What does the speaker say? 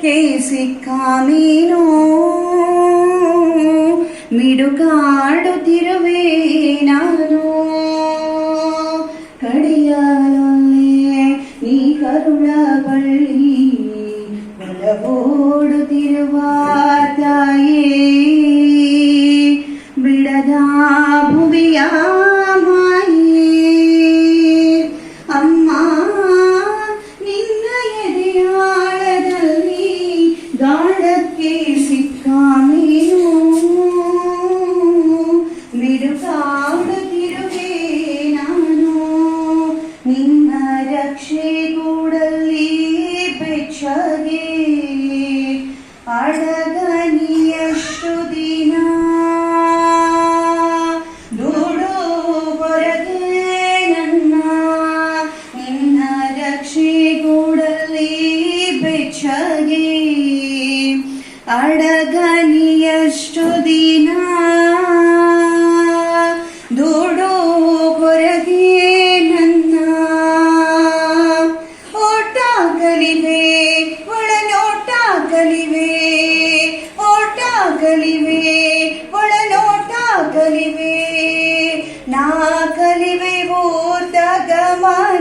ಗಾಳಕ್ಕೆ ಸಿಕ್ಕ ಮೀನು ಮಿಡುಕಾಡುತ್ತಿರುವೆ ನಾನು ಕಡಿಯಾಲೊಲ್ಲೆ ನೀ ಕರುಳ ಬಳ್ಳಿ ಒಲವೋಡುತ್ತಿರುವ ತಾಯೇ ಬಿಡದ ಭುವಿಯ ಮಾಯೇ ಅಮ್ಮ ನಿನ್ನ ಎದೆಯಾಳದಲ್ಲಿ ಗಾಳಕ್ಕೆ ಸಿಕ್ಕ ಮೀನು ಮಿಡುಕಾಡುತ್ತಿರುವೆ ನಾನು ನಿನ್ನ ರಕ್ಷೆ ಕೂಡಲ್ಲಿ ಬೆಚ್ಚಗೆ ಅಡಗನಿಯಷ್ಟು ದಿನ ದುಡು ಹೊರಗೆ ನನ್ನ ನಿನ್ನ ರಕ್ಷೆ ಕೂಡಲ್ಲಿ ಬೆಚ್ಚಗೆ ಅಡಗನಿಯಷ್ಟು ದಿನ ದುಡು ಹೊರಗೆ ನನ್ನ ಓಟ ಕಲಿವೆ ಒಳನೋಟ ಕಲಿವೆ ಓಟ ಕಲಿವೆ ಒಳನೋಟ ಕಲಿವೆ ನಾ ಕಲಿವೆ ಓಟ ಗಮನ